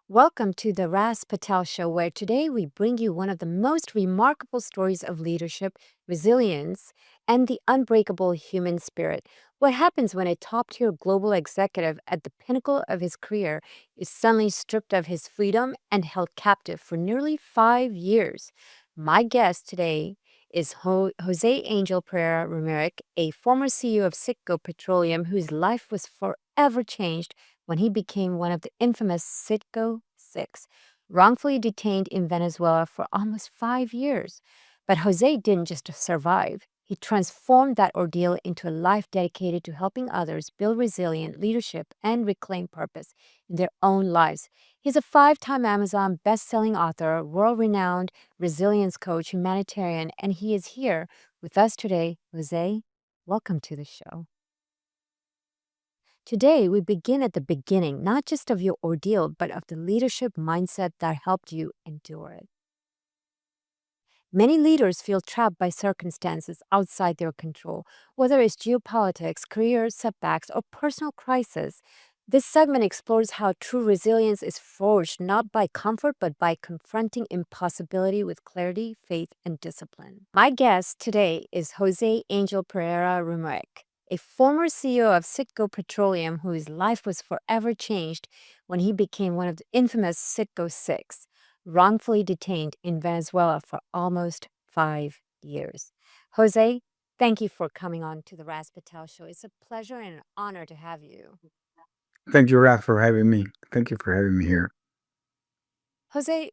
Welcome to the Ras Patel Show, where today we bring you one of the most remarkable stories of leadership, resilience, and the unbreakable human spirit. What happens when a top tier global executive at the pinnacle of his career is suddenly stripped of his freedom and held captive for nearly 5 years? My guest today is Jose Angel Pereira Ramirez, a former CEO of CITGO Petroleum, whose life was forever changed when he became one of the infamous CITGO Six, wrongfully detained in Venezuela for almost 5 years. But Jose didn't just survive. He transformed that ordeal into a life dedicated to helping others build resilient leadership and reclaim purpose in their own lives. He's a 5-time Amazon best-selling author, world-renowned resilience coach, humanitarian, and he is here with us today. Jose, welcome to the show. Today, we begin at the beginning, not just of your ordeal, but of the leadership mindset that helped you endure it. Many leaders feel trapped by circumstances outside their control, whether it's geopolitics, career setbacks, or personal crisis. This segment explores how true resilience is forged not by comfort, but by confronting impossibility with clarity, faith, and discipline. My guest today is Jose Angel Pereira Ramirez, a former CEO of CITGO Petroleum whose life was forever changed when he became one of the infamous CITGO Six, wrongfully detained in Venezuela for almost 5 years. Jose, thank you for coming on to the Ras Patel Show. It's a pleasure and an honor to have you. Thank you, Raf, for having me. Thank you for having me here. Jose,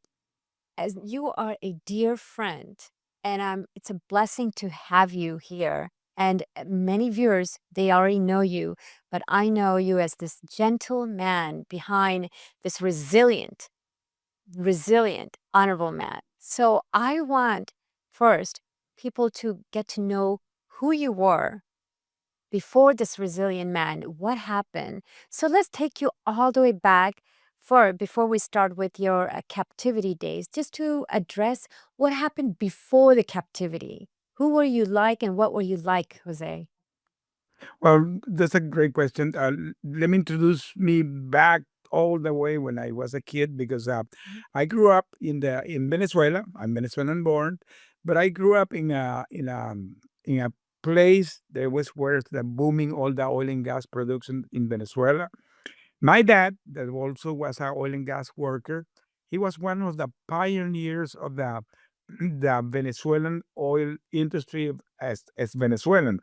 as you are a dear friend, and it's a blessing to have you here. And many viewers, they already know you, but I know you as this gentle man behind this resilient, honorable man. So I want first people to get to know who you were before this resilient man. What happened? So let's take you all the way back before we start with your captivity days, just to address what happened before the captivity. Who were you like and what were you like, Jose? Well, that's a great question. Let me introduce me back all the way when I was a kid because Mhm. I grew up in Venezuela. I'm Venezuelan born, but I grew up in a place that was where the booming all the oil and gas production in Venezuela. My dad, that also was an oil and gas worker, he was one of the pioneers of the Venezuelan oil industry as Venezuelan.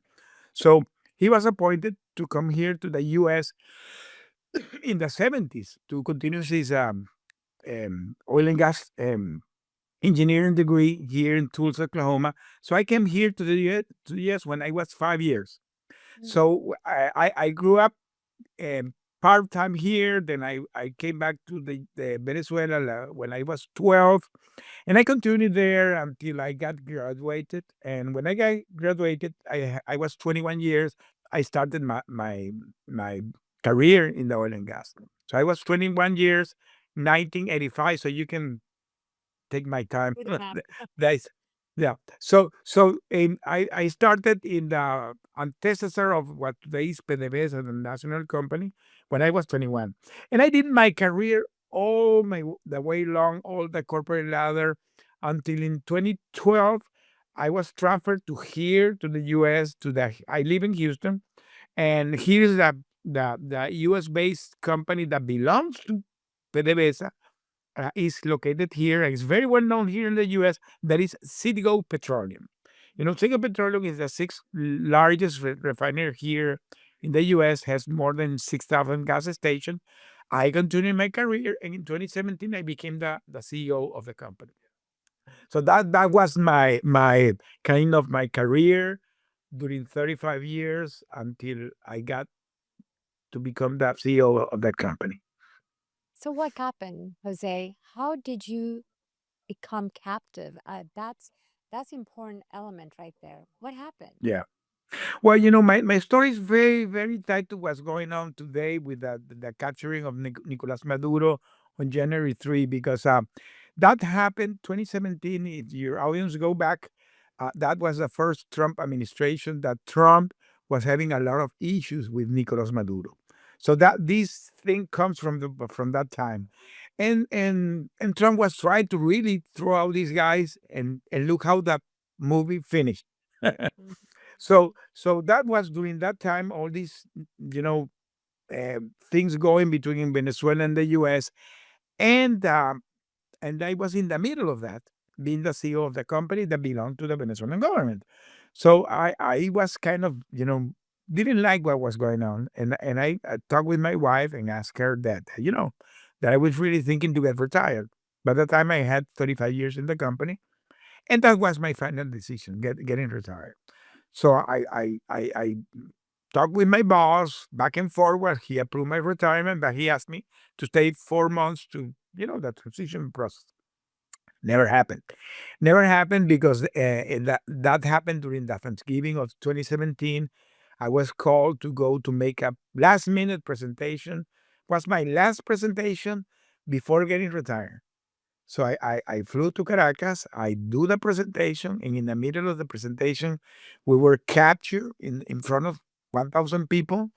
So he was appointed to come here to the U.S. in the 70s to continue his oil and gas engineering degree here in Tulsa, Oklahoma. So I came here to the U.S. when I was 5 years. Mm. So I grew up part time here. Then I came back to the Venezuela when I was 12, and I continued there until I got graduated. And when I got graduated, I was 21 years. I started my career in the oil and gas. So I was 21 years, 1985. So you can take my time. Do the math. That's yeah. I started in the antecessor of what today is PDVSA, the national company, when I was 21, and I did my career the way along all the corporate ladder until in 2012 I was transferred to here to the U.S. I live in Houston, and here's the U.S. based company that belongs to PDVSA is located here. It's very well known here in the U.S. That is CITGO Petroleum. CITGO Petroleum is the sixth largest refinery here in the U.S. Has more than 6,000 gas stations. I continued my career, and in 2017, I became the CEO of the company. So that was my kind of my career during 35 years until I got to become the CEO of that company. So what happened, Jose? How did you become captive? That's important element right there. What happened? Yeah. Well, my story is very, very tied to what's going on today with the capturing of Nicolas Maduro on January 3, because that happened 2017. If your audience go back, that was the first Trump administration that Trump was having a lot of issues with Nicolas Maduro. So that this thing comes from that time. And Trump was trying to really throw out these guys, and look how that movie finished. Mhm. So that was during that time, all these, you know, things going between Venezuela and the U.S. And I was in the middle of that, being the CEO of the company that belonged to the Venezuelan government. So I was kind of, didn't like what was going on, and I talked with my wife and asked her that, that I was really thinking to get retired. By the time I had 35 years in the company, and that was my final decision, getting retired. So I talked with my boss back and forward. He approved my retirement, but he asked me to stay 4 months to, the transition process. Never happened. Never happened because that happened during the Thanksgiving of 2017. I was called to go to make a last minute presentation. Was my last presentation before getting retired. So I flew to Caracas. I do the presentation, and in the middle of the presentation, we were captured in front of 1,000 people,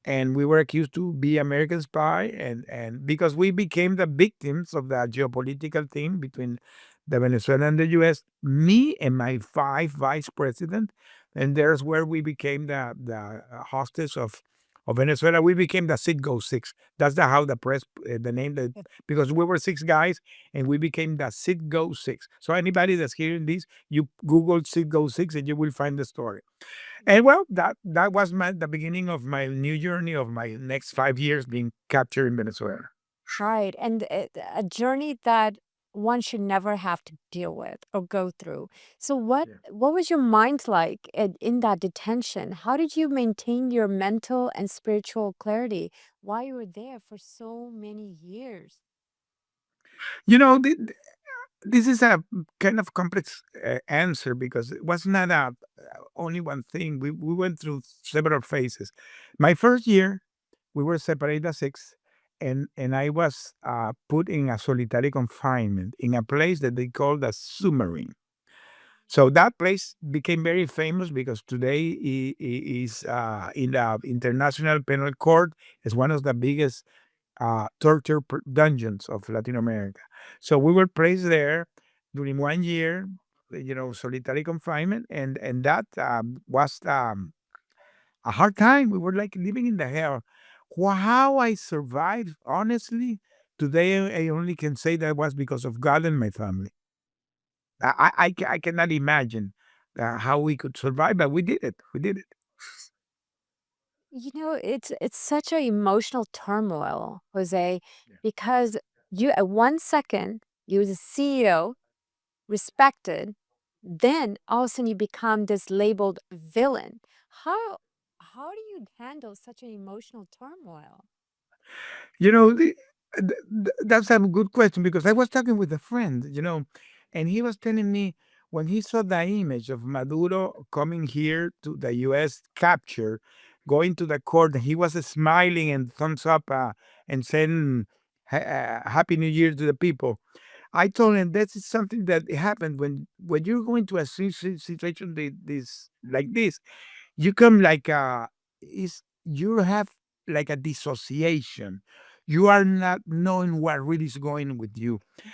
and we were accused to be American spy, and because we became the victims of the geopolitical thing between the Venezuela and the U.S., me and my five vice president, and there's where we became the hostage of Venezuela. We became the CITGO Six. That's how the press, the name that, because we were six guys, and we became the CITGO Six. So anybody that's hearing this, you Google CITGO Six and you will find the story. And well, that was the beginning of my new journey of my next 5 years being captured in Venezuela. Right. And a journey that one should never have to deal with or go through. So Yeah. what was your mind like in that detention? How did you maintain your mental and spiritual clarity while you were there for so many years? You know, this is a kind of complex answer because it was not only one thing. We went through several phases. My first year, we were separated as six, and I was put in a solitary confinement in a place that they call the submarine. So that place became very famous because today is in the International Penal Court. It's one of the biggest torture dungeons of Latin America. So we were placed there during 1 year, solitary confinement, and that was a hard time. We were like living in the hell. How I survived, honestly, today I only can say that was because of God and my family. I cannot imagine how we could survive, but we did it. We did it. It's such an emotional turmoil, Jose, Yeah. because you at 1 second you're the CEO, respected, then all of a sudden you become this labeled villain. How how do you handle such an emotional turmoil? You know, that's a good question because I was talking with a friend, and he was telling me when he saw the image of Maduro coming here to the U.S. capture, going to the court, he was smiling and thumbs up and saying, Happy New Year to the people. I told him this is something that happened when you're going to a situation like this. You come like is you have like a dissociation. You are not knowing what really is going with you. Yeah.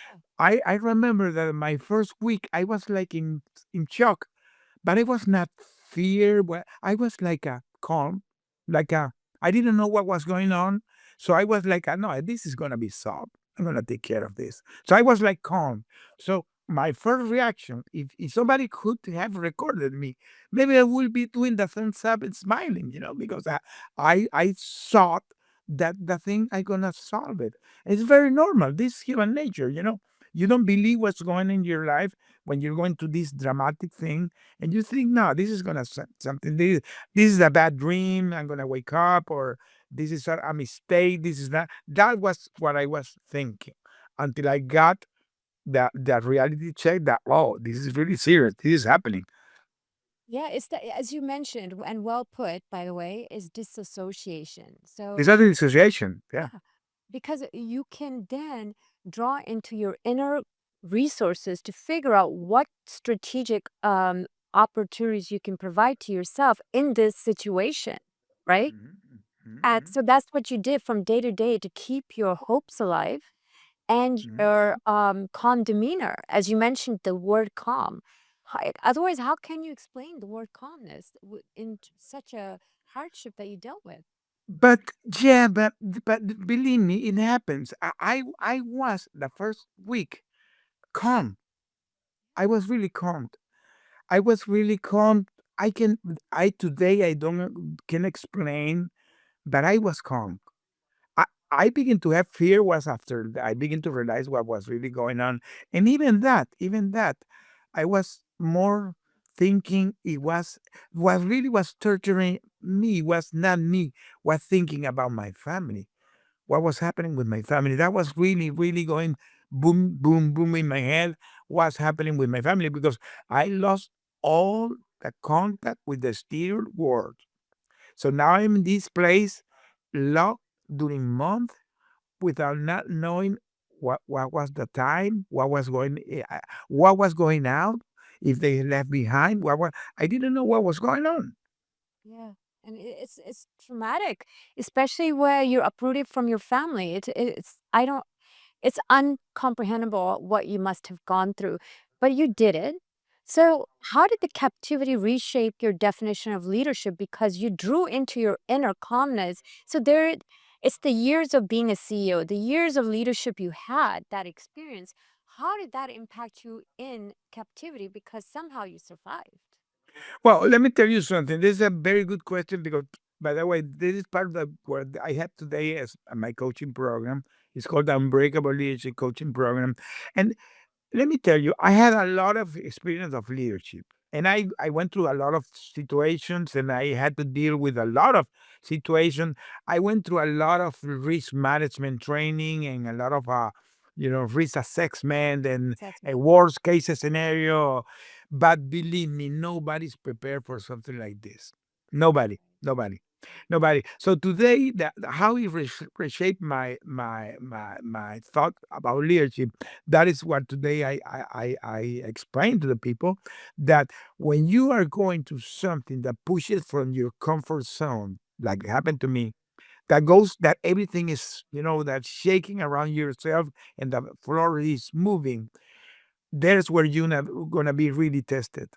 I remember that my first week I was like in shock, but it was not fear. I was like a calm, like a I didn't know what was going on, so I was like, no, this is gonna be solved. I'm gonna take care of this. So I was like calm. So my first reaction, if somebody could have recorded me, maybe I would be doing the thumbs up and smiling, because I thought that the thing I gonna solve it. It's very normal. This is human nature. You don't believe what's going on in your life when you're going to this dramatic thing and you think, no, this is gonna something. This is a bad dream. I'm gonna wake up, or this is a mistake. This is not. That was what I was thinking until I got that reality check. That this is really serious. This is happening. Yeah, it's that as you mentioned, and well put, by the way, is disassociation. So This is a dissociation. Yeah. yeah, because you can then draw into your inner resources to figure out what strategic opportunities you can provide to yourself in this situation, right? Mhm, mhm, And mhm. so that's what you did from day to day to keep your hopes alive and Mhm. your calm demeanor. As you mentioned, the word calm. Otherwise, how can you explain the word calmness in such a hardship that you dealt with? But yeah, but believe me, it happens. I was the first week calm. I was really calm. I was really calm. I today I don't can explain, but I was calm. I I begin to have fear was after I begin to realize what was really going on. And even that, I was more thinking it was what really was torturing me was not me, was thinking about my family. What was happening with my family. That was really, really going boom, boom, boom in my head. What's happening with my family? Because I lost all the contact with the exterior world. So now I'm in this place locked during months without not knowing what was the time, what was going out, if they left behind, I didn't know what was going on. Yeah. And it's traumatic, especially where you're uprooted from your family. It's uncomprehendable what you must have gone through, but you did it. So, how did the captivity reshape your definition of leadership because you drew into your inner calmness? So it's the years of being a CEO, the years of leadership you had, that experience. How did that impact you in captivity because somehow you survived? Well, let me tell you something. This is a very good question because, by the way, this is part of the what I have today as my coaching program. It's called the Unbreakable Leadership Coaching Program, and let me tell you, I had a lot of experience of leadership. And I went through a lot of situations and I had to deal with a lot of situations. I went through a lot of risk management training and a lot of risk assessment and a Assessment. worst case scenario. But believe me, nobody's prepared for something like this. Nobody, nobody. Nobody. So today, how it reshaped my thought about leadership. That is what today I explain to the people that when you are going to something that pushes from your comfort zone, like happened to me, that everything is that shaking around yourself and the floor is moving. There's where you're gonna be really tested.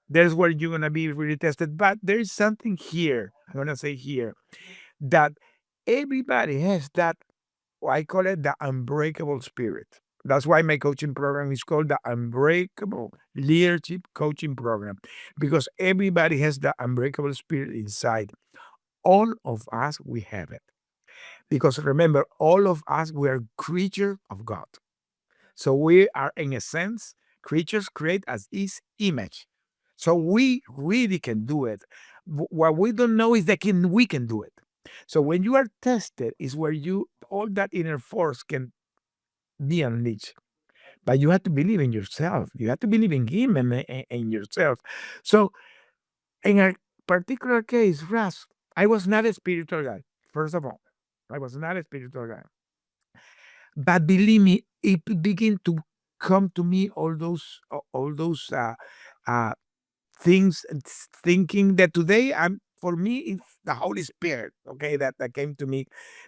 There's where you're gonna be really tested. But there's something here. I'm gonna say here that everybody has that, I call it the unbreakable spirit. That's why my coaching program is called the Unbreakable Leadership Coaching Program, because everybody has the unbreakable spirit inside. All of us, we have it. Because remember, all of us, we are creatures of God. So we are, in a sense, creatures created as His image. So we really can do it. What we don't know is that we can do it. So when you are tested, is where you all that inner force can be unleashed. But you have to believe in yourself. You have to believe in Him and yourself. So in a particular case, Ras, I was not a spiritual guy. First of all, I was not a spiritual guy. But believe me, it began to come to me all those uh, things and thinking that today I'm for me it's the Holy Spirit, okay, that came to me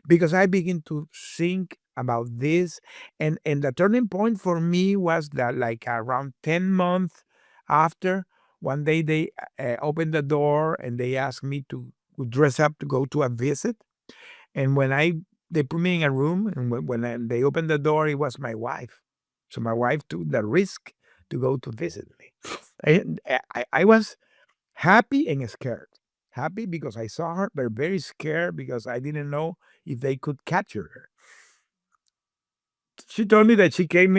because I begin to think about this, and the turning point for me was that like around 10 months after one day they opened the door and they asked me to dress up to go to a visit, and they put me in a room, and they opened the door, it was my wife. So my wife took the risk to go to visit me. I was happy and scared. Happy because I saw her, but very scared because I didn't know if they could capture her. She told me that she came.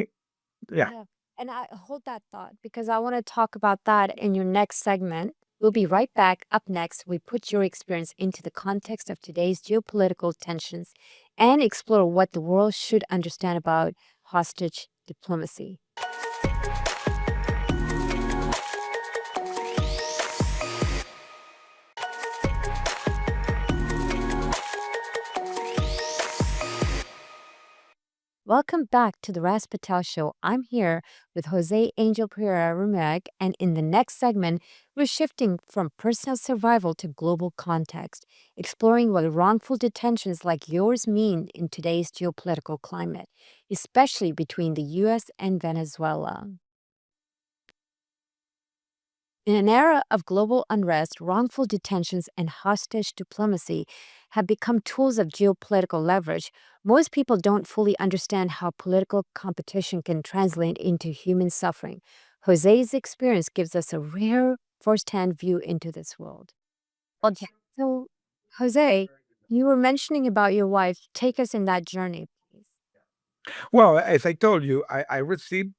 Yeah. Yeah. And I hold that thought because I want to talk about that in your next segment. We'll be right back. Up next, we put your experience into the context of today's geopolitical tensions and explore what the world should understand about hostage diplomacy. Welcome back to the Ras Patel Show. I'm here with Jose Angel Pereira, and in the next segment, we're shifting from personal survival to global context, exploring what wrongful detentions like yours mean in today's geopolitical climate, especially between the U.S. and Venezuela. In an era of global unrest, wrongful detentions and hostage diplomacy have become tools of geopolitical leverage. Most people don't fully understand how political competition can translate into human suffering. Jose's experience gives us a rare firsthand view into this world. Okay. So, Jose, you were mentioning about your wife. Take us in that journey, please. Well, as I told you, I received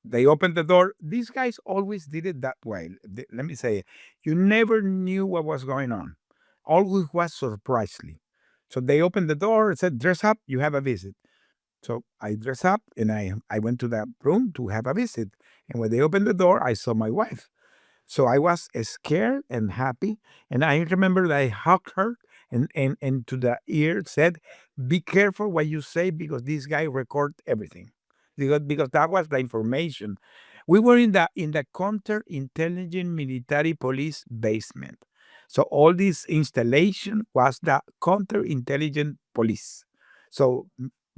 they opened the door. These guys always did it that way. Let me say, you never knew what was going on. Always was surprisingly. So they opened the door and said, "Dress up, you have a visit." So I dressed up and I went to that room to have a visit. And when they opened the door, I saw my wife. So I was scared and happy. And I remember that I hugged her and to the ear said, "Be careful what you say because this guy record everything." Because that was the information. We were in the counterintelligence military police basement. So all this installation was the counterintelligence police. So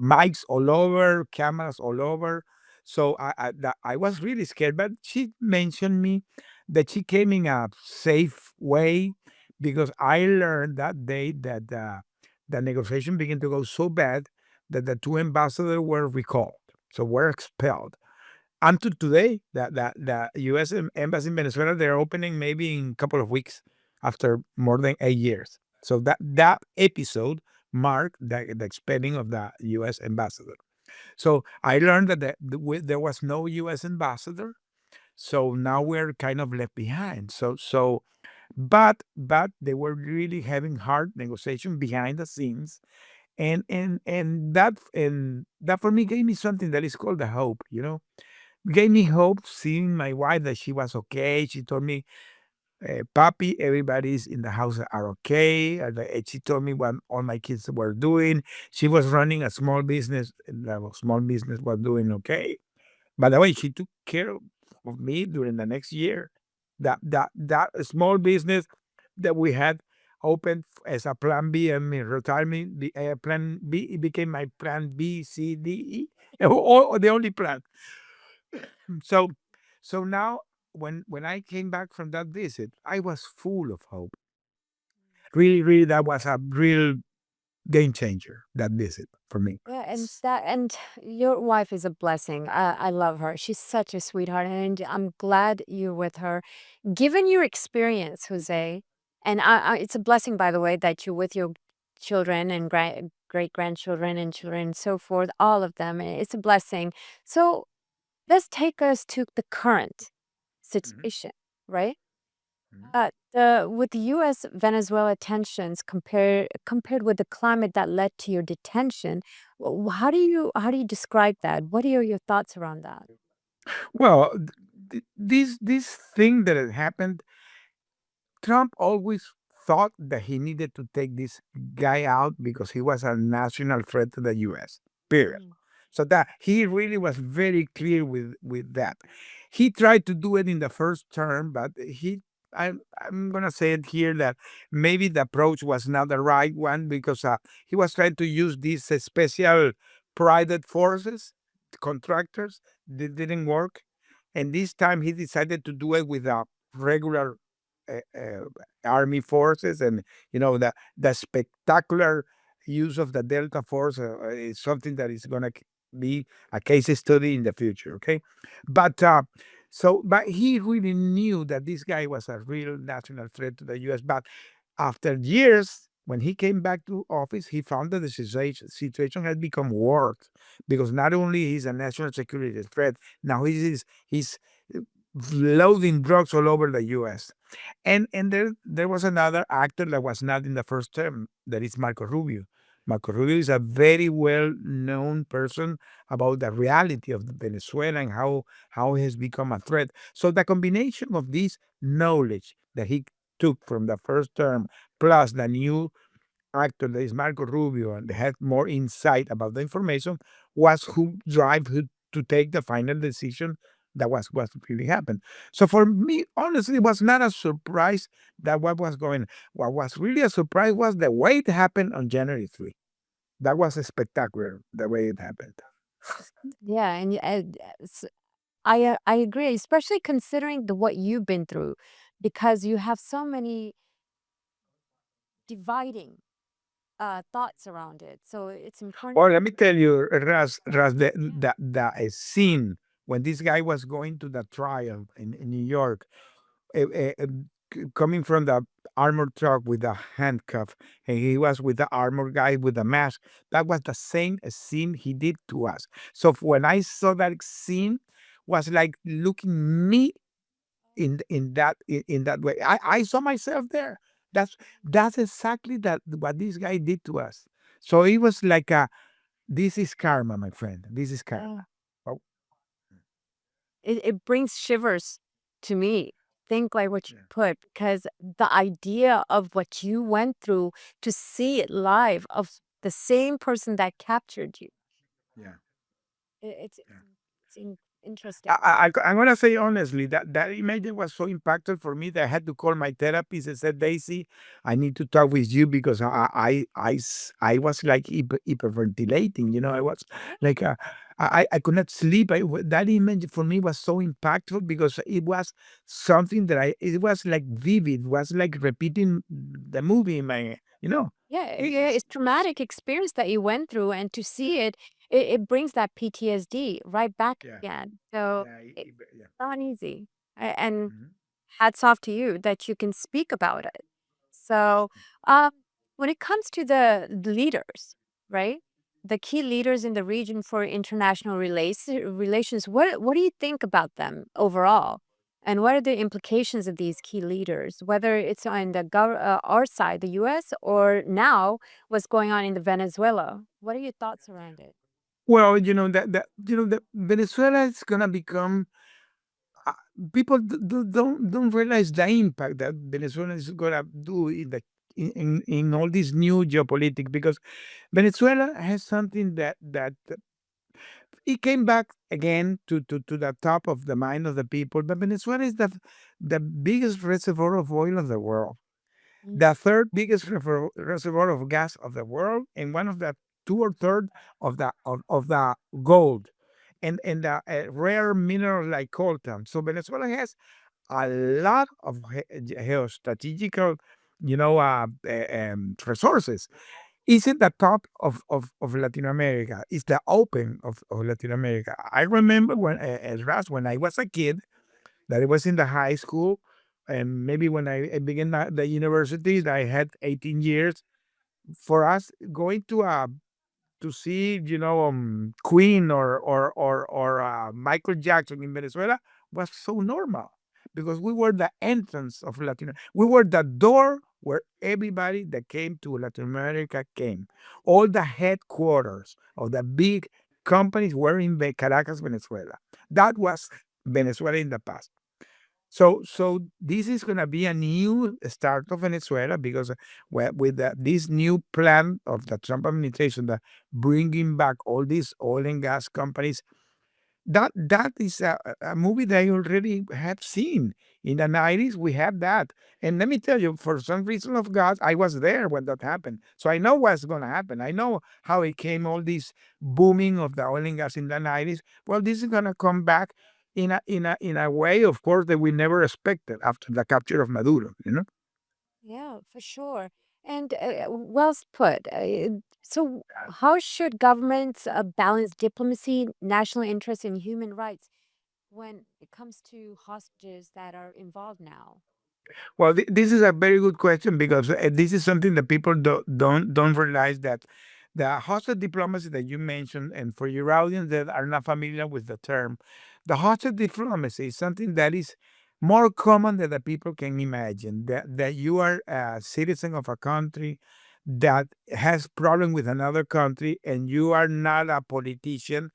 mics all over, cameras all over. So I was really scared, but she mentioned me that she came in a safe way because I learned that day that the negotiation began to go so bad that the two ambassadors were recalled, so were expelled. Until today, the U.S. Embassy in Venezuela, they're opening maybe in a couple of weeks after more than 8 years. So that episode marked the expelling of the U.S. ambassador. So I learned that there was no U.S. ambassador, so now we're kind of left behind. But they were really having hard negotiation behind the scenes, and that for me gave me something that is called the hope. Gave me hope seeing my wife that she was okay. She told me, "Papi, everybody's in the house are okay." And she told me what all my kids were doing. She was running a small business, and the small business was doing okay. By the way, she took care of me during the next year. That small business that we had opened as a plan B, and my retirement, the plan B, it became my plan B, C, D, E, or the only plan. So, so now when I came back from that visit, I was full of hope. Really, really, that was a real game changer. That visit for me. Yeah, and your wife is a blessing. I love her. She's such a sweetheart, and I'm glad you're with her. Given your experience, Jose, and it's a blessing, by the way, that you're with your children and great grandchildren and children and so forth, all of them. It's a blessing. So let's take us to the current Mhm, situation, right? mhm. With the U.S. Venezuela tensions compared with the climate that led to your detention, how do you describe that? What are your thoughts around that? Well, this thing that had happened, Trump always thought that he needed to take this guy out because he was a national threat to the U.S. Period. Mm, So that he really was very clear with that. He tried to do it in the first term, but I'm gonna say it here that maybe the approach was not the right one because he was trying to use these special private forces, contractors. That didn't work, and this time he decided to do it with a regular uh, uh, army forces, and the spectacular use of the Delta Force is something that is going to be a case study in the future. Okay, but he really knew that this guy was a real national threat to the U.S. But after years, when he came back to office, he found that the situation had become worse because not only he's a national security threat, now he's loading drugs all over the U.S. And there was another actor that was not in the first term, that is Marco Rubio. Marco Rubio is a very well known person about the reality of Venezuela and how he has become a threat. So the combination of this knowledge that he took from the first term plus the new actor, that is Marco Rubio, and had more insight about the information, was who drive who to take the final decision. That was what really happened. So for me, honestly, it was not a surprise that what was going. What was really a surprise was the way it happened on January 3. That was spectacular, the way it happened. Yeah, and I agree, especially considering the what you've been through, because you have so many dividing thoughts around it. So it's important. Well, let me tell you, Raz, Yeah. the scene when this guy was going to the trial in New York, coming from the armored truck with the handcuff, and he was with the armored guy with the mask. That was the same scene he did to us. So when I saw that scene, was like looking me in that way. I saw myself there. That's exactly that what this guy did to us. So it was like a this is karma, my friend. This is karma. Yeah. Oh, It brings shivers to me. Think like what you yeah, put, because the idea of what you went through to see it live of the same person that captured you. yeah. It's interesting. I'm gonna say honestly that that image was so impactful for me that I had to call my therapist and said, Daisy, I need to talk with you because I was like hyperventilating. You know, I was Yeah. like I could not sleep. That image for me was so impactful because it was something that I it was like vivid. Was like repeating the movie in my Yeah, it, yeah, it's traumatic experience that you went through, and to see it brings that PTSD right back yeah again. So yeah it's yeah. not easy. And Mhm. hats off to you that you can speak about it. So, um, when it comes to the leaders, right? The key leaders in the region for international relations, what do you think about them overall? And what are the implications of these key leaders, whether it's on our side, the US, or now what's going on in the Venezuela? What are your thoughts around it? Well, that Venezuela is gonna become uh, people don't realize the impact that Venezuela is gonna do in all this new geopolitics because Venezuela has something that it came back again to the top of the mind of the people. But Venezuela is the biggest reservoir of oil of the world, Mm. the third biggest reservoir of gas of the world, and one of the two or third of the gold and the rare mineral like coltan. So Venezuela has a lot of geostrategical, resources. It's in the top of Latin America. It's the open of Latin America. I remember as Ras, when I was a kid, that I was in the high school, and maybe when I began the university, I had 18 years. For us, going to see, Queen or Michael Jackson in Venezuela was so normal because we were the entrance of Latin. We were the door where everybody that came to Latin America came. All the headquarters of the big companies were in Caracas, Venezuela. That was Venezuela in the past. So this is going to be a new start of Venezuela because with this new plan of the Trump administration, that bringing back all these oil and gas companies, that is a movie that I already have seen in the 90s. We have that, and let me tell you, for some reason of God, I was there when that happened, so I know what's going to happen. I know how it came all this booming of the oil and gas in the 90s. Well, this is going to come back in a way, of course, that we never expected after the capture of Maduro. Yeah, for sure. And well put. So, how should governments balance diplomacy, national interest, and human rights when it comes to hostages that are involved now? Well, this is a very good question because this is something that people don't realize that the hostage diplomacy that you mentioned, and for your audience that are not familiar with the term, the hostage diplomacy is something that is more common than the people can imagine. That you are a citizen of a country that has problem with another country, and you are not a politician,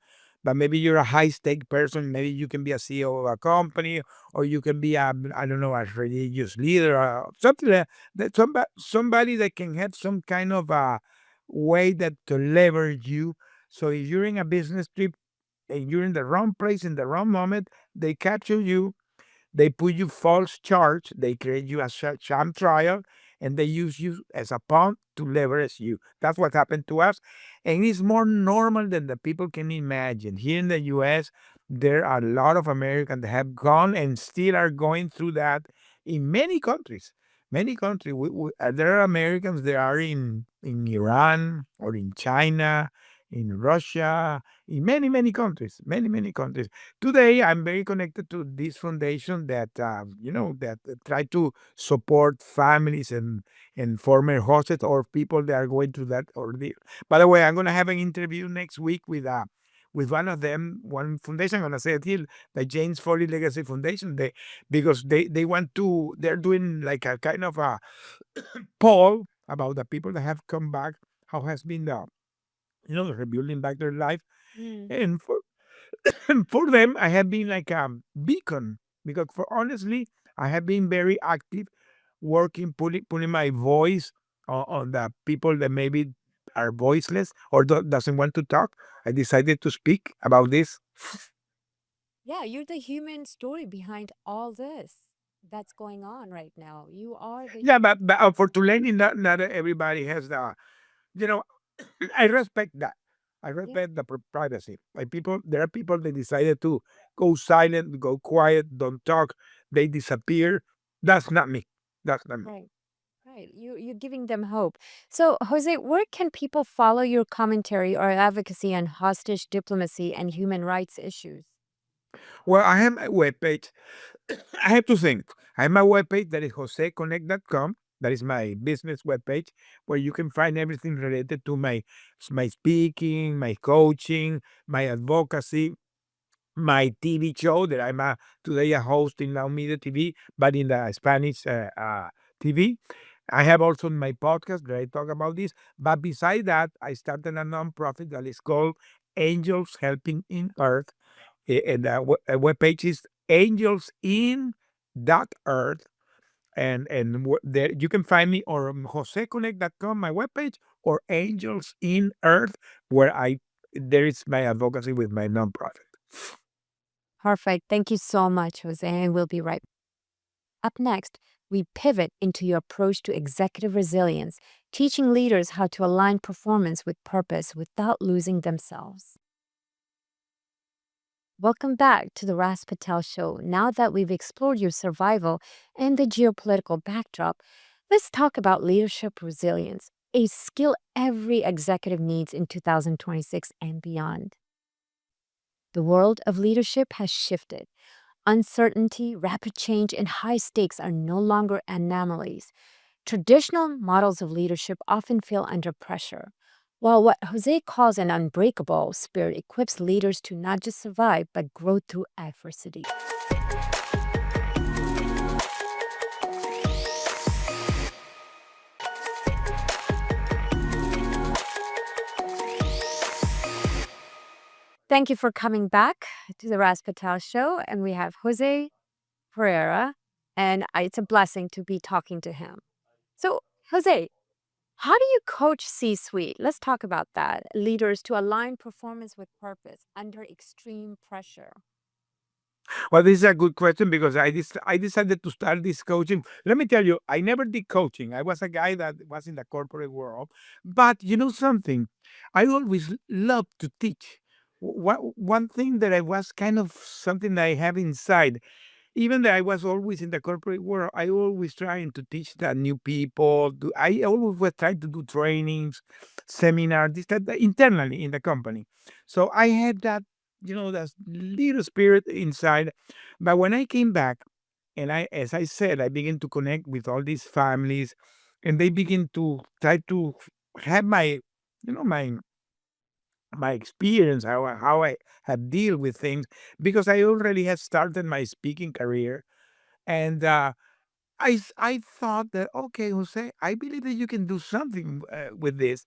but maybe you're a high stake person. Maybe you can be a CEO of a company, or you can be a, I don't know, a religious leader, or something like that. Somebody that can have some kind of a way that to leverage you. So if you're in a business trip and you're in the wrong place in the wrong moment, they capture you, they put you false charge. They create you a sham trial, and they use you as a pawn to leverage you. That's what happened to us, and it's more normal than the people can imagine. Here in the U.S., there are a lot of Americans that have gone and still are going through that in many countries. Many countries. There are Americans that are in Iran or in China, in Russia, in many countries, many countries. Today, I'm very connected to this foundation that that try to support families and former hostages or people that are going through that ordeal. By the way, I'm going to have an interview next week with one of them, one foundation. I'm going to say it here, the James Foley Legacy Foundation. Because they want to. They're doing like a kind of a poll about the people that have come back. How has been the rebuilding back their life, Mm. and for them, I have been like a beacon because, for honestly, I have been very active, working, putting my voice on the people that maybe are voiceless or doesn't want to talk. I decided to speak about this. Yeah, you're the human story behind all this that's going on right now. You are the. Yeah, but for Tulane, not everybody has the you know I respect that. I Yeah. respect the privacy. Like people, there are people that decided to go silent, go quiet, don't talk. They disappear. That's not me. That's not me. Right. Right. You're giving them hope. So, Jose, where can people follow your commentary or advocacy on hostage diplomacy and human rights issues? Well, I have a webpage. I have to think. I have my webpage that is joseconnect.com. That is my business webpage where you can find everything related to my speaking, my coaching, my advocacy, my TV show that today a host in Now Media TV, but in the Spanish TV. I have also my podcast that I talk about this. But beside that, I started a nonprofit that is called Angels Helping in Earth. And the webpage is angelsin.earth. And there you can find me on joseconnect.com, my webpage, or Angels in Earth, where I there is my advocacy with my nonprofit. Perfect. Thank you so much, Jose. And we'll be right up next. We pivot into your approach to executive resilience, teaching leaders how to align performance with purpose without losing themselves. Welcome back to the Ras Patel Show. Now that we've explored your survival and the geopolitical backdrop, let's talk about leadership resilience, a skill every executive needs in 2026 and beyond. The world of leadership has shifted. Uncertainty, rapid change, and high stakes are no longer anomalies. Traditional models of leadership often feel under pressure, while what Jose calls an unbreakable spirit equips leaders to not just survive, but grow through adversity. Thank you for coming back to the Ras Patel Show. And we have Jose Pereira, and it's a blessing to be talking to him. So, Jose, how do you coach C suite? Let's talk about that. Leaders to align performance with purpose under extreme pressure. Well, this is a good question because I decided to start this coaching. Let me tell you, I never did coaching. I was a guy that was in the corporate world. But you know something? I always loved to teach. One thing that I was kind of something that I have inside, even though I was always in the corporate world, I always trying to teach the new people. I always was trying to do trainings, seminars, this that internally in the company. So I had that little spirit inside. But when I came back, and as I said, I began to connect with all these families, and they begin to try to have my experience, how I have deal with things, because I already had started my speaking career, and I thought that, okay, Jose, I believe that you can do something with this.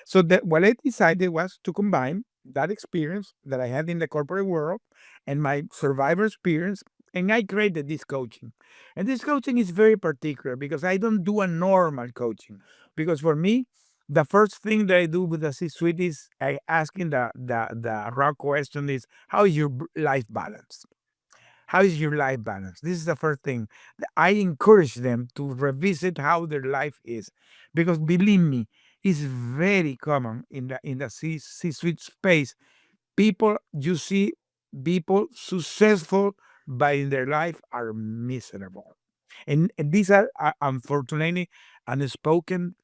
So that what I decided was to combine. that experience that I had in the corporate world and my survivor experience, and I created this coaching. And this coaching is very particular because I don't do a normal coaching. Because for me, the first thing that I do with the C-suite is I asking the raw question is, how is your life balance? How is your life balance? This is the first thing. I encourage them to revisit how their life is, because believe me, it's very common in the C-suite space. People you see, people successful, but in their life are miserable, and these are unfortunately unspoken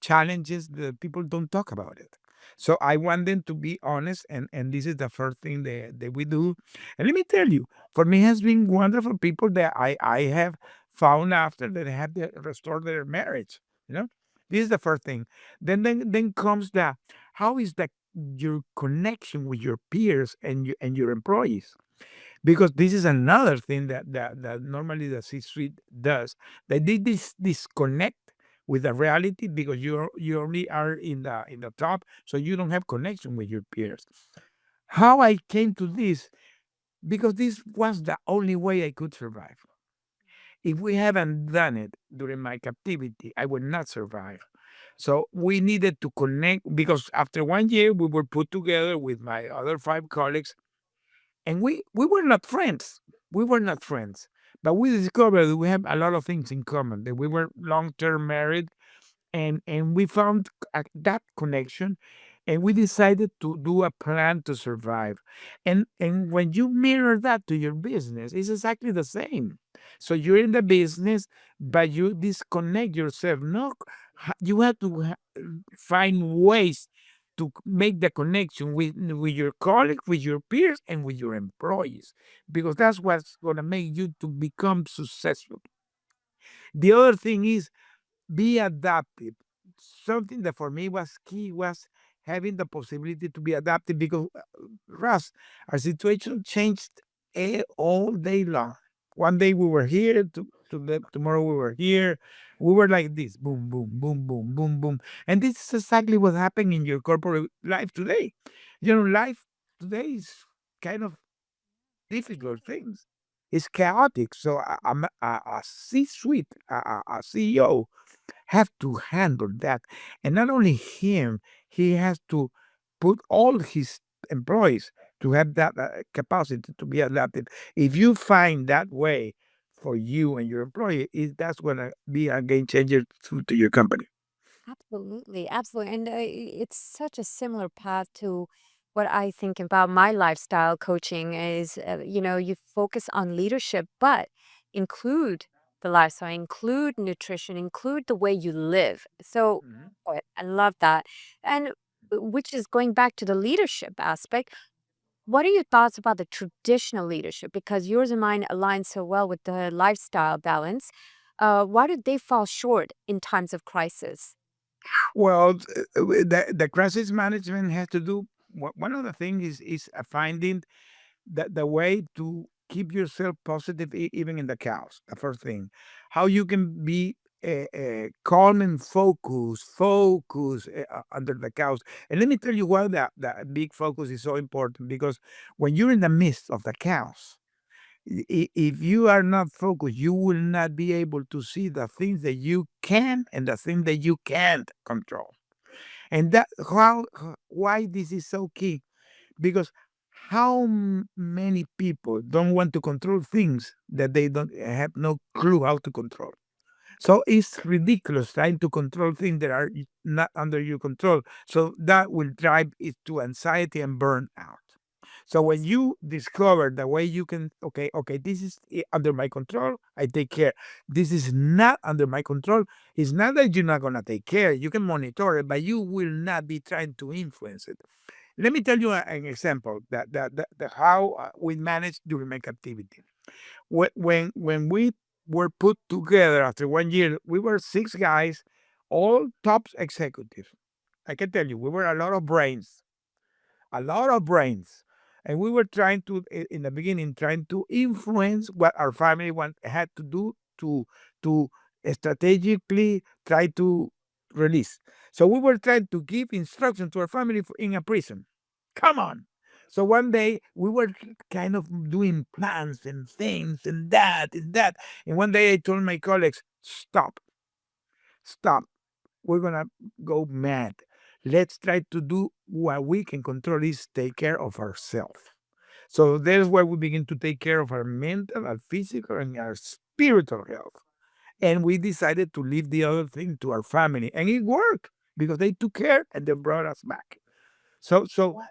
challenges that people don't talk about it. So I want them to be honest, and this is the first thing that we do. And let me tell you, for me, has been wonderful people that I have found after that have restored their marriage. You know, this is the first thing. Then comes the, how is that your connection with your peers and your employees, because this is another thing that normally the C-suite does. They disconnect with the reality because you only are in the top, so you don't have connection with your peers. How I came to this, because this was the only way I could survive. If we haven't done it during my captivity, I would not survive. So we needed to connect, because after 1 year we were put together with my other 5 colleagues, and we were not friends. We were not friends, but we discovered we have a lot of things in common. That we were long term married, and we found that connection, and we decided to do a plan to survive. And when you mirror that to your business, it's exactly the same. So you're in the business, but you disconnect yourself. No, you have to find ways to make the connection with your colleagues, with your peers, and with your employees, because that's what's going to make you to become successful. The other thing is, be adaptive. Something that for me was key was having the possibility to be adaptive, because Russ, our situation changed all day long. One day we were here, tomorrow we were here. We were like this, boom, boom, boom, boom, boom, boom. And this is exactly what happened in your corporate life today. Life today is kind of difficult things. It's chaotic. So a C-suite, a CEO have to handle that. And not only him, he has to put all his employees to have that capacity to be adaptive. If you find that way for you and your employee, that's going to be a game changer to your company. Absolutely, absolutely. And it's such a similar path to what I think about my lifestyle coaching is, you focus on leadership, but include the lifestyle, include nutrition, include the way you live. So Mhm. I love that. And which is going back to the leadership aspect. What are your thoughts about the traditional leadership? Because yours and mine align so well with the lifestyle balance. Why did they fall short in times of crisis? Well, the crisis management has to do. One of the things is finding the way to keep yourself positive, even in the chaos. The first thing, how you can be calm and focus under the chaos. And let me tell you why the big focus is so important, because when you're in the midst of the chaos, if you are not focused, you will not be able to see the things that you can and the things that you can't control. And that why this is so key, because how many people don't want to control things that they don't have no clue how to control. So it's ridiculous trying to control things that are not under your control. So that will drive it to anxiety and burnout. So when you discover the way you can, okay, this is under my control, I take care. This is not under my control. It's not that you're not gonna take care. You can monitor it, but you will not be trying to influence it. Let me tell you an example that how we managed during my captivity. When we were put together after 1 year, we were 6 guys, all top executives. I can tell you, we were a lot of brains, and we were trying to, in the beginning, trying to influence what our family had to do to strategically try to release. So we were trying to give instruction to our family in a prison. Come on. So one day we were kind of doing plans and things and that and that. And one day I told my colleagues, stop, stop. We're going to go mad. Let's try to do what we can control is take care of ourselves. So there's where we begin to take care of our mental, our physical, and our spiritual health. And we decided to leave the other thing to our family. And it worked because they took care and they brought us back. So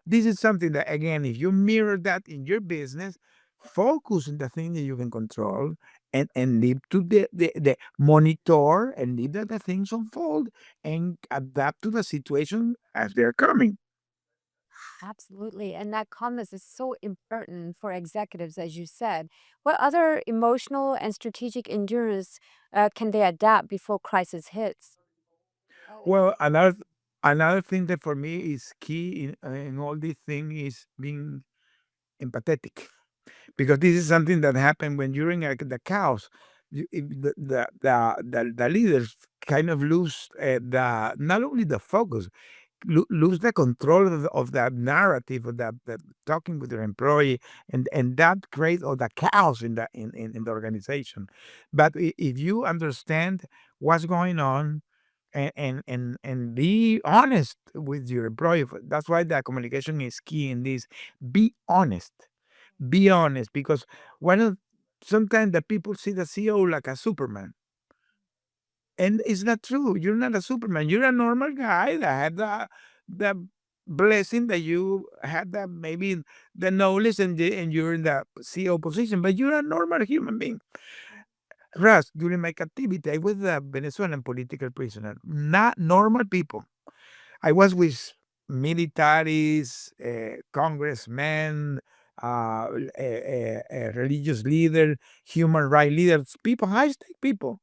this is something that again, if you mirror that in your business, focus on the thing that you can control and leave to the monitor and leave that the things unfold and adapt to the situation as they're coming. Absolutely. And that calmness is so important for executives, as you said. What other emotional and strategic endurance can they adapt before crisis hits? Well, another thing that for me is key in all this thing is being empathetic. Because this is something that happened when during the chaos, the leaders kind of lose the not only the focus, lose the control of that narrative of that talking with their employee, and that creates all the chaos in the organization. But if you understand what's going on. And be honest with your employee. That's why the communication is key in this. Be honest, be honest, because one of sometimes the people see the CEO like a Superman, and it's not true. You're not a Superman. You're a normal guy that had the blessing that you had that maybe the knowledge and you're in the CEO position, but you're a normal human being. Russ, during my captivity, I was a Venezuelan political prisoner, not normal people. I was with militaries, congressmen, religious leaders, human rights leaders, people, high stake people.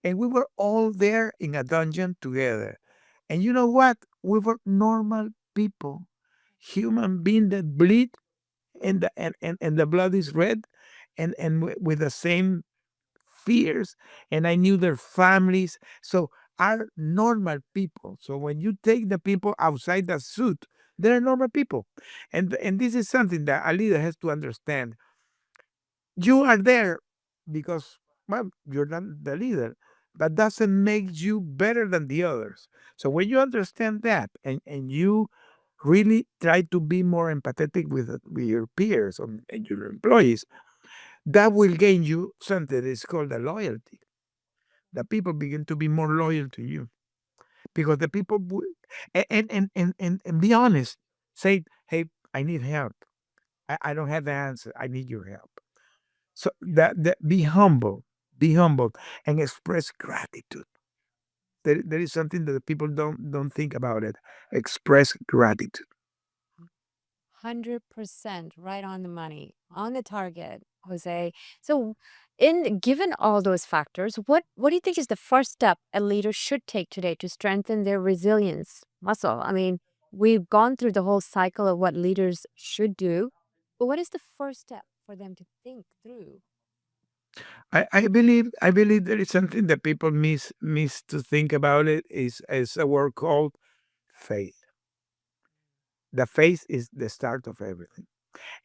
And we were all there in a dungeon together. And you know what? We were normal people, human beings that bleed and the blood is red and with the same fears, and I knew their families. So are normal people. So when you take the people outside the suit, they're normal people. And this is something that a leader has to understand. You are there because well, you're not the leader. That doesn't make you better than the others. So when you understand that and you really try to be more empathetic with your peers and your employees, that will gain you something that is called a loyalty. The people begin to be more loyal to you because the people and be honest, say, hey, I need help. I don't have the answer. I need your help. So that be humble and express gratitude. There is something that the people don't think about it. Express gratitude. 100% right on the money, on the target, Jose. So, in given all those factors, what do you think is the first step a leader should take today to strengthen their resilience muscle? I mean, we've gone through the whole cycle of what leaders should do, but what is the first step for them to think through? I believe there is something that people miss to think about it is a word called faith. The faith is the start of everything.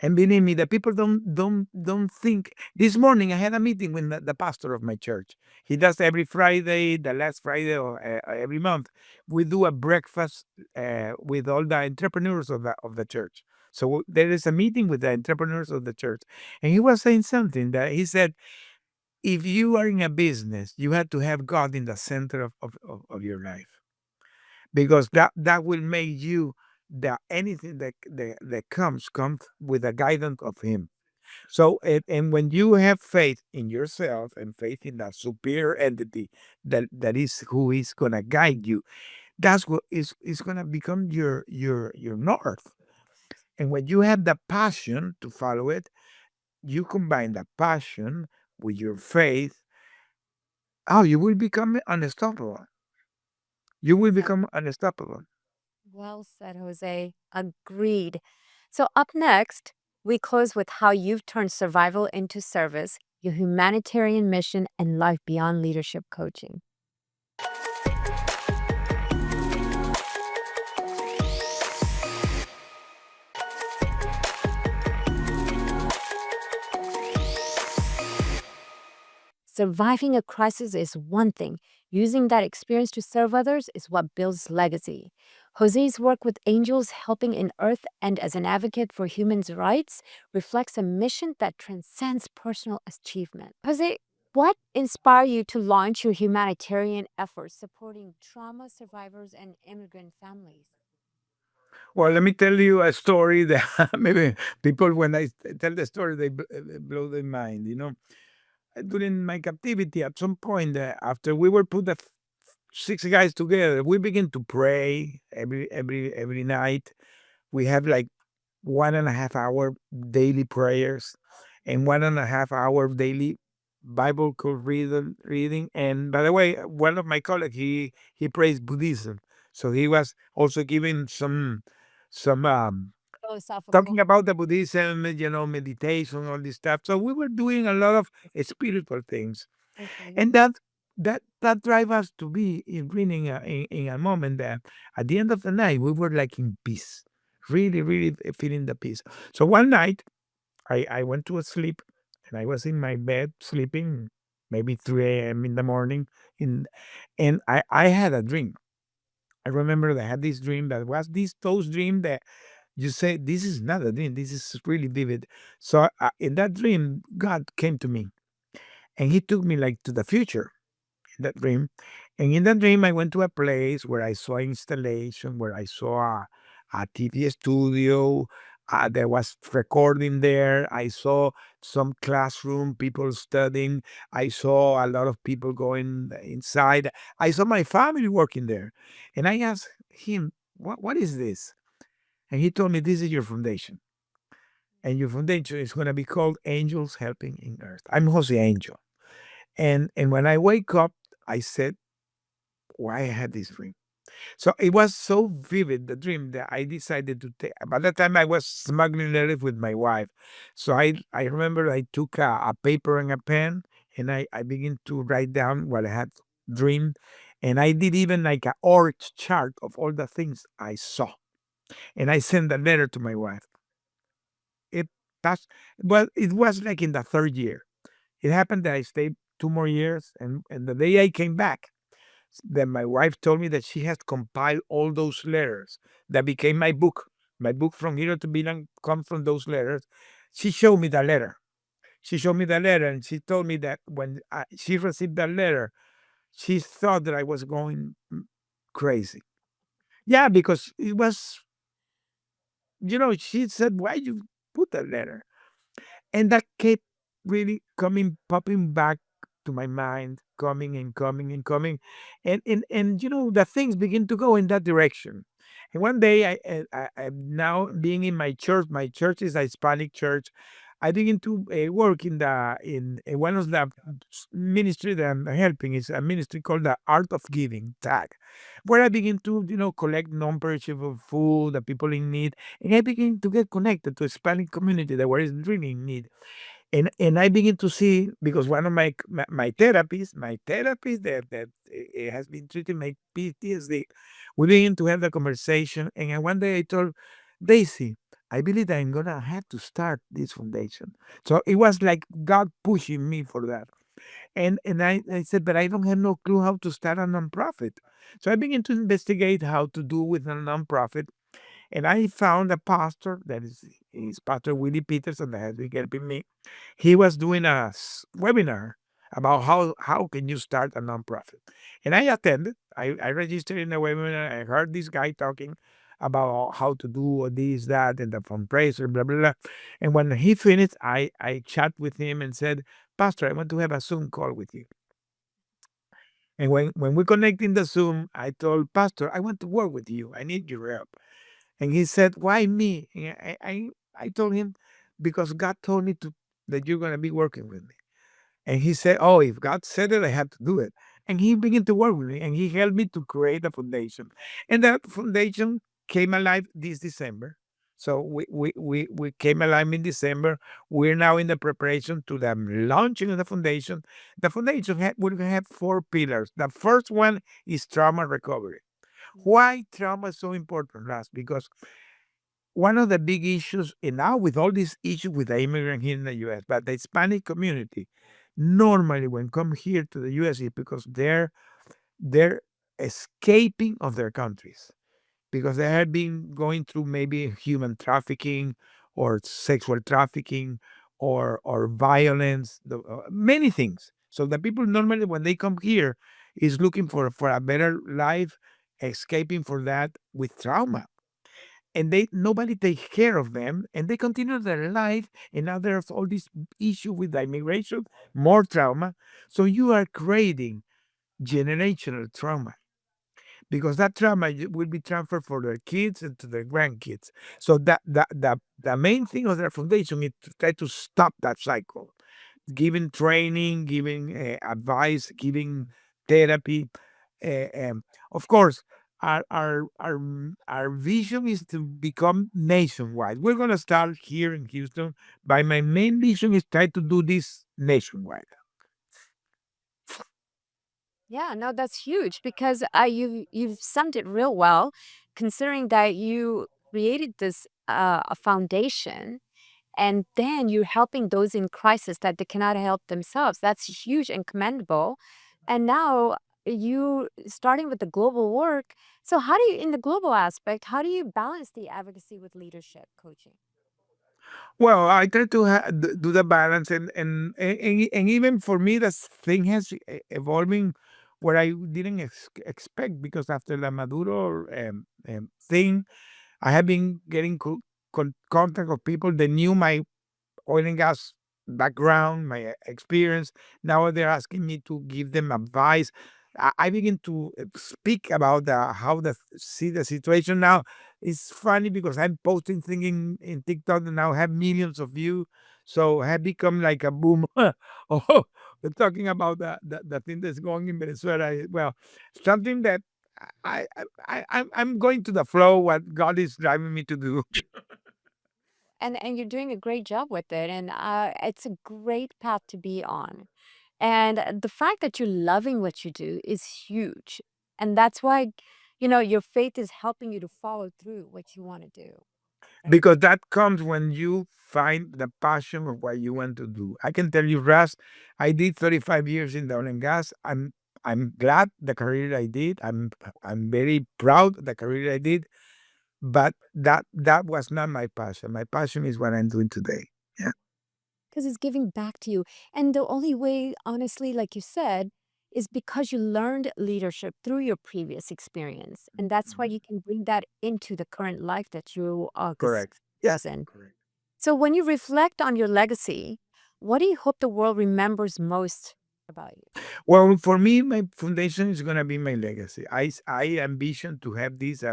And believe me, the people don't think. This morning I had a meeting with the pastor of my church. He does every Friday, the last Friday or every month. We do a breakfast with all the entrepreneurs of the church. So there is a meeting with the entrepreneurs of the church, and he was saying something that he said, if you are in a business, you have to have God in the center of your life because that will make you that anything that comes with the guidance of Him. So, and when you have faith in yourself and faith in a superior entity that is who is gonna guide you, that's what is gonna become your north. And when you have the passion to follow it, you combine the passion with your faith. Oh, you will become unstoppable. You will become unstoppable. Well said, Jose. Agreed. So, up next, we close with how you've turned survival into service, your humanitarian mission, and life beyond leadership coaching. Surviving a crisis is one thing, using that experience to serve others is what builds legacy. Jose's work with angels helping in Earth and as an advocate for human rights reflects a mission that transcends personal achievement. Jose, what inspired you to launch your humanitarian efforts supporting trauma survivors and immigrant families? Well, let me tell you a story that maybe people, when I tell the story, they blow their mind. During my captivity, at some point, after we were put the six guys together, we began to pray every night. We have like 1.5 hour daily prayers and 1.5 hour daily Bible reading. And by the way, one of my colleagues, he prays Buddhism, so he was also giving some Philosophical. talking about the Buddhism, meditation, all this stuff. So we were doing a lot of spiritual things, Okay. and that drive us to be in reading in a moment that at the end of the night we were like in peace, really, really feeling the peace. So one night I went to sleep, and I was in my bed sleeping, maybe 3 a.m. in the morning, in and I had a dream. I remember that I had this dream that was those dreams that you say, this is not a dream, this is really vivid. So in that dream, God came to me, and he took me like to the future in that dream. And in that dream, I went to a place where I saw installation, where I saw a TV studio. There was recording there. I saw some classroom, people studying. I saw a lot of people going inside. I saw my family working there. And I asked him, what is this? And he told me, this is your foundation. And your foundation is going to be called Angels Helping in Earth. I'm Jose Angel. And when I wake up, I said, why I had this dream. So it was so vivid, the dream, that I decided to take. By that time, I was smuggling letters with my wife. So I remember I took a paper and a pen, and I began to write down what I had dreamed. And I did even like a org chart of all the things I saw. And I sent a letter to my wife. It passed, well, it was like in the third year. It happened that I stayed 2 more years, and the day I came back, then my wife told me that she has compiled all those letters that became my book. My book From Hero to Villain comes from those letters. She showed me the letter. She showed me the letter, and she told me that when she received that letter, she thought that I was going crazy. Yeah, because it was, she said, why you put that letter? And that kept really coming, popping back to my mind, coming and coming and coming. And the things begin to go in that direction. And one day, I'm now being in my church is a Hispanic church. I begin to work in one of the ministry that I'm helping. Is a ministry called the Art of Giving tag, where I begin to collect non-perishable food, the people in need, and I begin to get connected to a Hispanic community that was really in need. And I begin to see, because one of my therapist that has been treating my PTSD, we begin to have the conversation. And one day I told Daisy, I believe that I'm gonna have to start this foundation. So it was like God pushing me for that. And I said, but I don't have no clue how to start a nonprofit. So I began to investigate how to do with a nonprofit. And I found a pastor that is Pastor Willie Peterson that has been helping me. He was doing a webinar about how can you start a nonprofit. And I attended. I registered in the webinar. I heard this guy talking about how to do this, that, and the fundraiser, blah, blah, blah. And when he finished, I chat with him and said, Pastor, I want to have a Zoom call with you. And when we connect in the Zoom, I told Pastor, I want to work with you. I need your help. And he said, why me? And I told him, because God told me that you're going to be working with me. And he said, oh, if God said it, I had to do it. And he began to work with me, and he helped me to create a foundation. And that foundation came alive this December. So we came alive in December. We're now in the preparation to the launching of the foundation. The foundation will have 4 pillars. The first one is trauma recovery. Why trauma is so important, Ras? Because one of the big issues, and now with all these issues with the immigrant here in the US, but the Hispanic community, normally when come here to the US is because they're escaping of their countries because they have been going through maybe human trafficking or sexual trafficking or violence, many things. So the people normally when they come here is looking for a better life, escaping for that with trauma. And they nobody takes care of them and they continue their life and now there's all this issue with the immigration, more trauma. So you are creating generational trauma because that trauma will be transferred for their kids and to their grandkids. So the main thing of their foundation is to try to stop that cycle, giving training, giving advice, giving therapy. Of course, our vision is to become nationwide. We're gonna start here in Houston, but my main vision is try to do this nationwide. Yeah, no, that's huge because you've summed it real well, considering that you created this a foundation, and then you're helping those in crisis that they cannot help themselves. That's huge and commendable. And now you starting with the global work. So how do you, in the global aspect, how do you balance the advocacy with leadership coaching? Well, I try to do the balance, and even for me, the thing has evolving where I didn't expect because after the Maduro thing, I have been getting contact of people that knew my oil and gas background, my experience. Now they're asking me to give them advice. I begin to speak about how the see the situation now. It's funny because I'm posting things in TikTok and now have millions of views. So I have become like a boom. Oh, we're talking about the thing that's going in Venezuela. Well, something that I'm going to the flow. What God is driving me to do. And you're doing a great job with it, and it's a great path to be on. And the fact that you're loving what you do is huge. And that's why, your faith is helping you to follow through what you want to do. Because that comes when you find the passion of what you want to do. I can tell you, Ras, I did 35 years in the oil and gas. I'm glad the career I did. I'm very proud of the career I did, but that was not my passion. My passion is what I'm doing today. Yeah, Because it's giving back to you. And the only way, honestly, like you said, is because you learned leadership through your previous experience. And that's why you can bring that into the current life that you are correct. Yeah, in. correct. So when you reflect on your legacy, what do you hope the world remembers most about you? Well, for me, my foundation is gonna be my legacy. I ambition to have this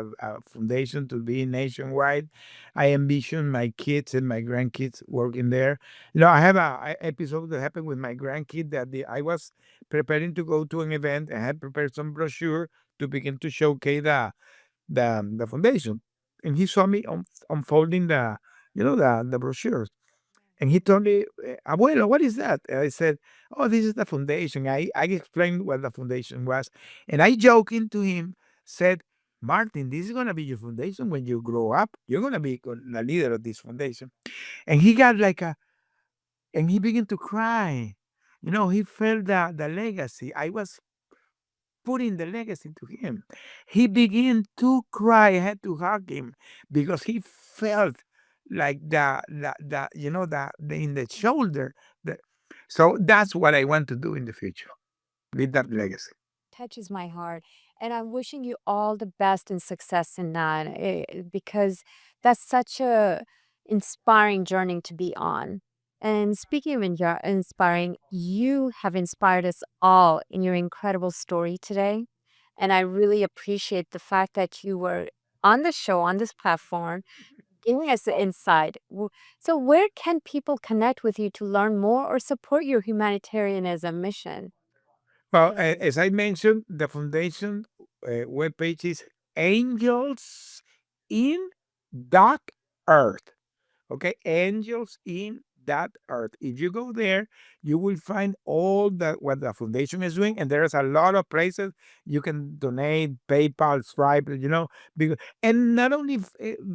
foundation to be nationwide. I ambition my kids and my grandkids working there. I have a episode that happened with my grandkid that I was preparing to go to an event. I had prepared some brochure to begin to showcase the foundation, and he saw me unfolding the brochures. And he told me, Abuelo, what is that? And I said, oh, this is the foundation. I explained what the foundation was. And I joking to him, said, Martin, this is going to be your foundation when you grow up. You're going to be the leader of this foundation. And he got and he began to cry. He felt the legacy. I was putting the legacy to him. He began to cry. I had to hug him because he felt like the in the shoulder. The, so that's what I want to do in the future with that legacy. Touches my heart. And I'm wishing you all the best and success in that because that's such a inspiring journey to be on. And speaking of inspiring, you have inspired us all in your incredible story today. And I really appreciate the fact that you were on the show, on this platform, giving us the insight. So, where can people connect with you to learn more or support your humanitarianism mission? Well, as I mentioned, the foundation webpage is Angels in Dark Earth. Okay, angels in that earth. If you go there, you will find all that what the foundation is doing, and there's a lot of places you can donate, PayPal, Stripe, because and not only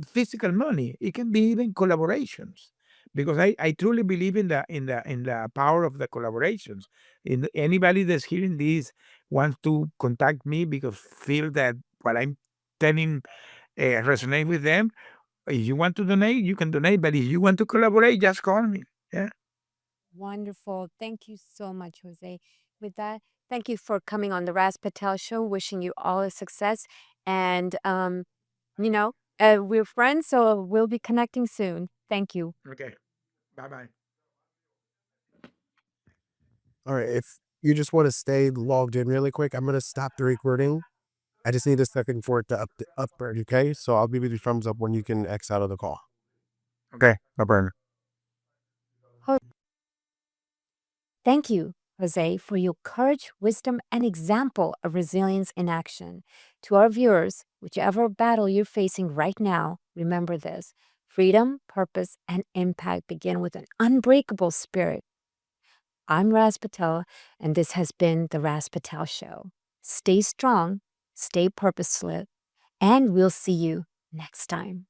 physical money, it can be even collaborations because I truly believe in the power of the collaborations. In anybody that's hearing this wants to contact me because feel that what I'm telling resonate with them. If you want to donate, you can donate. But if you want to collaborate, just call me. Yeah. Wonderful. Thank you so much, Jose. With that, thank you for coming on the Raz Patel Show. Wishing you all a success. And, you know, we're friends, so we'll be connecting soon. Thank you. Okay. Bye bye. All right. If you just want to stay logged in really quick, I'm going to stop the recording. I just need a second for it to upgrade. Okay. So I'll give you the thumbs up when you can X out of the call. Okay. No problem. Thank you, Jose, for your courage, wisdom, and example of resilience in action. To our viewers, whichever battle you're facing right now, remember this: freedom, purpose, and impact begin with an unbreakable spirit. I'm Raz Patel, and this has been The Raz Patel Show. Stay strong, stay purposeful, and we'll see you next time.